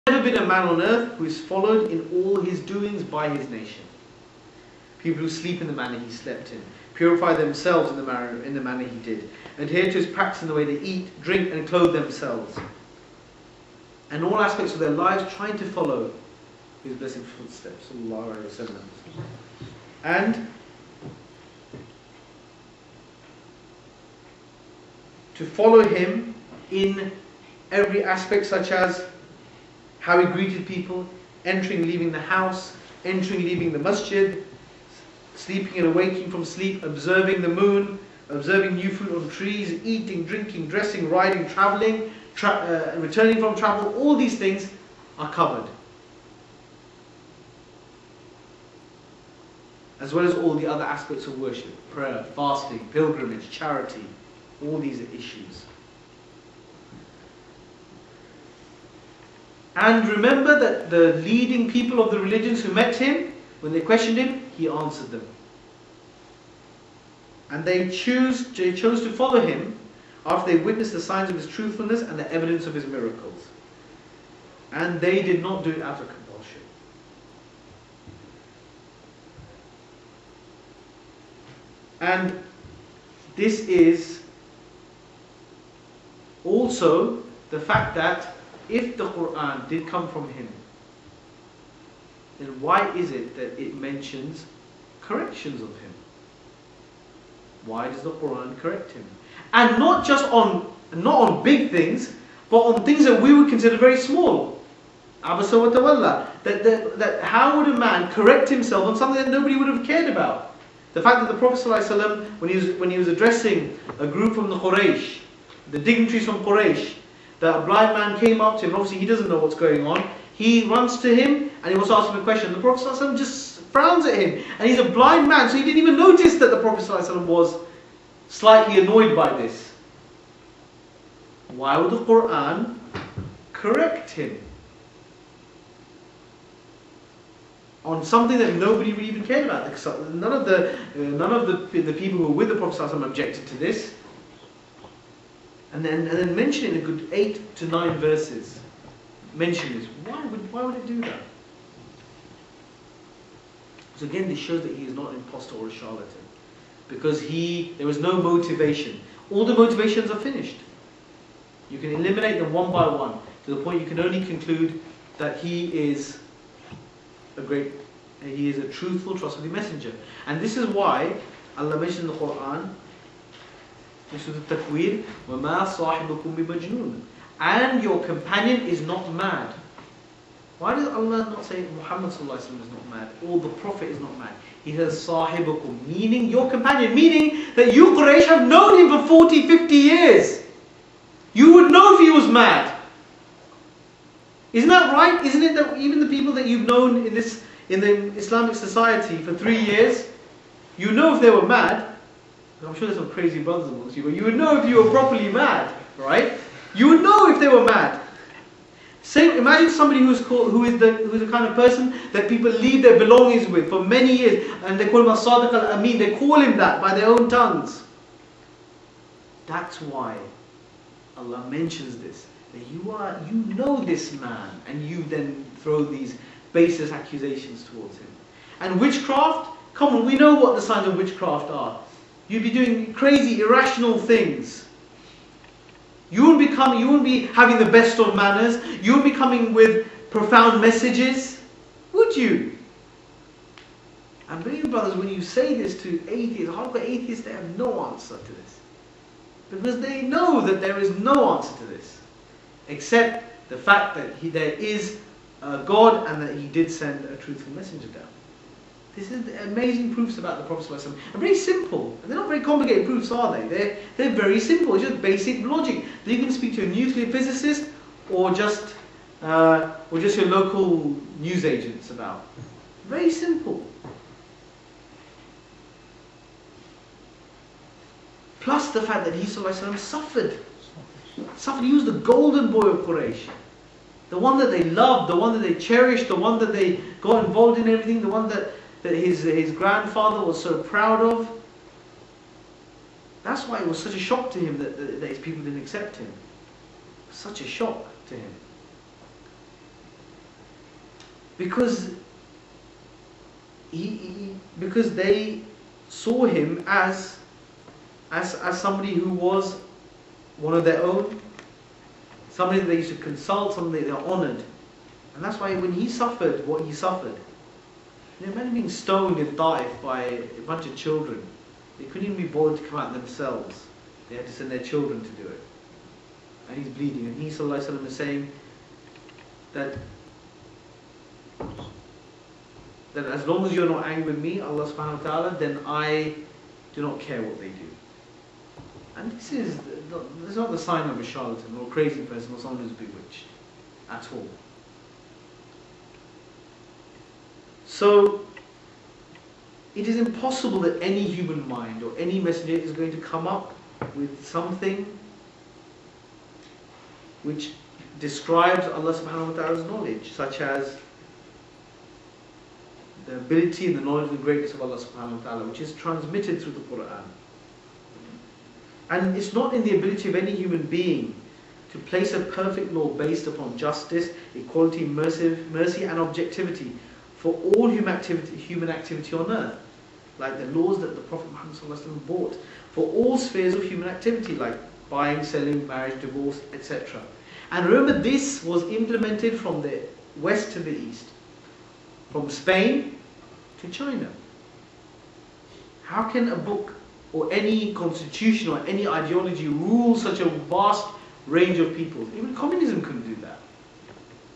never been a man on earth who is followed in all his doings by his nation. People who sleep in the manner he slept in, purify themselves in the manner he did, adhere to his practice in the way they eat, drink and clothe themselves, and all aspects of their lives trying to follow his blessed footsteps. And to follow him in every aspect, such as how he greeted people, entering, leaving the house, entering, leaving the masjid, sleeping and awaking from sleep, observing the moon, observing new fruit on trees, eating, drinking, dressing, riding, travelling, returning from travel. All these things are covered, as well as all the other aspects of worship: prayer, fasting, pilgrimage, charity. All these are issues. And remember that the leading people of the religions who met him, when they questioned him, he answered them. And they chose to follow him after they witnessed the signs of his truthfulness and the evidence of his miracles. And they did not do it out of compulsion. And this is also the fact that if the Quran did come from him, then why is it that it mentions corrections of him? Why does the Quran correct him? And not on big things, but on things that we would consider very small. Abasa wa tawalla. That how would a man correct himself on something that nobody would have cared about? The fact that the Prophet ﷺ, when he was addressing a group from the Quraysh, the dignitaries from Quraysh, that a blind man came up to him. Obviously he doesn't know what's going on. He runs to him and he wants to ask him a question. The Prophet ﷺ just frowns at him, and he's a blind man, so he didn't even notice that the Prophet ﷺ was slightly annoyed by this. Why would the Quran correct him on something that nobody really even cared about? None of the people who were with the Prophet ﷺ objected to this. And then mention in a good 8 to 9 verses. Mention this. Why would it do that? So again, this shows that he is not an impostor or a charlatan, because there was no motivation. All the motivations are finished. You can eliminate them one by one, to the point you can only conclude that he is a truthful, trustworthy messenger. And this is why Allah mentioned in the Quran, وَمَا صَاحِبُكُمْ بِمَجْنُونَ, and your companion is not mad. Why does Allah not say Muhammad ﷺ is not mad, or the Prophet is not mad? He says صَاحِبُكُمْ, meaning your companion, meaning that you Quraysh have known him for 40, 50 years. You would know if he was mad. Isn't that right? Isn't it that even the people that you've known in the Islamic society for 3 years, you know if they were mad? I'm sure there's some crazy brothers amongst you, but you would know if you were properly mad, right? You would know if they were mad. Imagine somebody who is the kind of person that people leave their belongings with for many years, and they call him as-Sadiq al-Amin. They call him that by their own tongues. That's why Allah mentions this. That you know this man, and you then throw these baseless accusations towards him. And witchcraft, come on, we know what the signs of witchcraft are. You'd be doing crazy, irrational things. You wouldn't be having the best of manners. You wouldn't be coming with profound messages, would you? And believe me, brothers, when you say this to atheists, hardcore atheists, they have no answer to this. Because they know that there is no answer to this, except the fact that there is a God and that He did send a truthful messenger down. This is amazing proofs about the Prophet ﷺ. And very simple. And they're not very complicated proofs, are they? They're very simple. It's just basic logic. That you can speak to a nuclear physicist or just your local newsagents about. Very simple. Plus the fact that he ﷺ suffered. He was the golden boy of Quraysh. The one that they loved, the one that they cherished, the one that they got involved in everything, the one that his grandfather was so proud of. That's why it was such a shock to him that his people didn't accept him. Such a shock to him. Because because they saw him as somebody who was one of their own, somebody that they used to consult, somebody that they're honoured. And that's why when he suffered what he suffered, imagine being stoned in Taif by a bunch of children. They couldn't even be bothered to come out themselves. They had to send their children to do it. And he's bleeding. And he sallallahu alaihi wasallam is saying that as long as you're not angry with me, Allah subhanahu wa ta'ala, then I do not care what they do. And this is not the sign of a charlatan or a crazy person or someone who's bewitched at all. So it is impossible that any human mind or any messenger is going to come up with something which describes Allah subhanahu wa ta'ala's knowledge, such as the ability and the knowledge and the greatness of Allah subhanahu wa ta'ala, which is transmitted through the Quran. And it's not in the ability of any human being to place a perfect law based upon justice, equality, mercy and objectivity for all human activity on earth, like the laws that the Prophet Muhammad sallallahu alaihi wasallam brought for all spheres of human activity, like buying, selling, marriage, divorce, etc. And remember, this was implemented from the west to the east, from Spain to China. How can a book or any constitution or any ideology rule such a vast range of people? Even communism couldn't do that.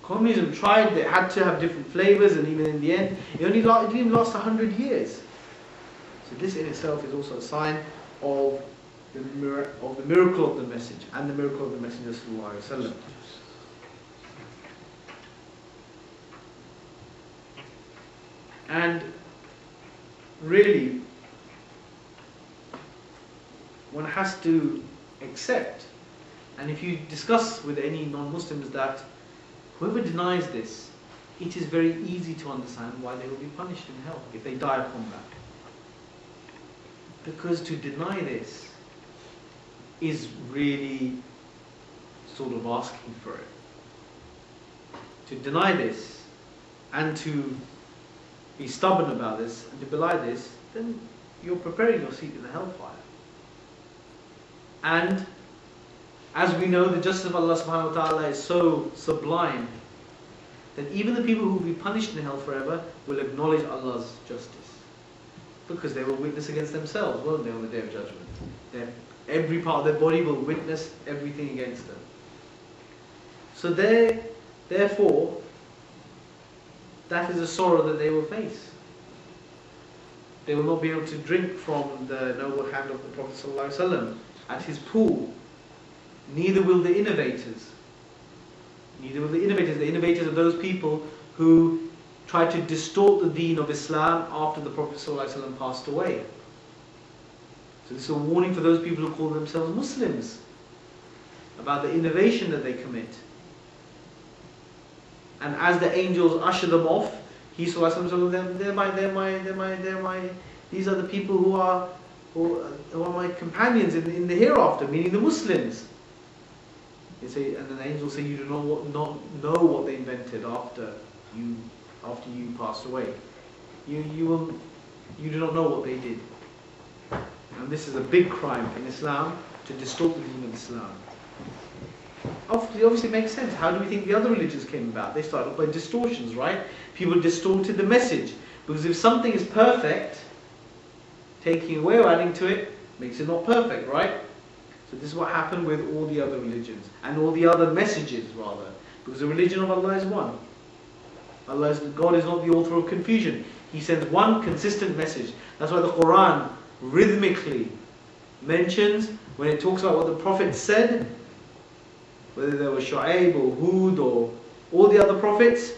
Communism tried, they had to have different flavors, and even in the end, it didn't even last 100 years. So this in itself is also a sign of the miracle of the message and the miracle of the Messenger sallallahu alaihi wasallam. And really, one has to accept, and if you discuss with any non-Muslims, that whoever denies this, it is very easy to understand why they will be punished in hell if they die upon that. Because to deny this is really sort of asking for it. To deny this and to be stubborn about this and to belie this, then you're preparing your seat in the hellfire. And as we know, the justice of Allah subhanahu wa ta'ala is so sublime that even the people who will be punished in hell forever will acknowledge Allah's justice. Because they will witness against themselves, won't they, on the Day of Judgment? Every part of their body will witness everything against them. So therefore, that is a sorrow that they will face. They will not be able to drink from the noble hand of the Prophet ﷺ at his pool. Neither will the innovators. Neither will the innovators. The innovators are those people who try to distort the deen of Islam after the Prophet ﷺ passed away. So this is a warning for those people who call themselves Muslims about the innovation that they commit. And as the angels usher them off, he ﷺ, these are the people who are my companions in the hereafter, meaning the Muslims. They say, and then the angels say, you do not know what they invented after you passed away. You do not know what they did. And this is a big crime in Islam, to distort the deen of Islam. Obviously makes sense. How do we think the other religions came about? They started off by distortions, right? People distorted the message. Because if something is perfect, taking away or adding to it makes it not perfect, right? So this is what happened with all the other religions and all the other messages, rather. Because the religion of Allah is one. God is not the author of confusion. He sends one consistent message. That's why the Quran rhythmically mentions, when it talks about what the Prophet said, whether there was Shu'aib or Hud or all the other prophets,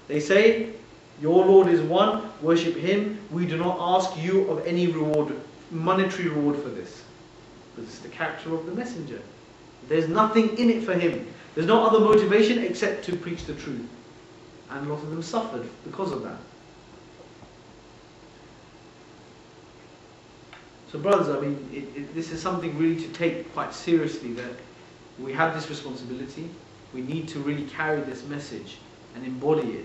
they say, your Lord is one, worship Him. We do not ask you of any reward, monetary reward for this. Because it's the character of the messenger. There's nothing in it for him. There's no other motivation except to preach the truth. And a lot of them suffered because of that. So brothers, I mean, this is something really to take quite seriously, that we have this responsibility. We need to really carry this message and embody it.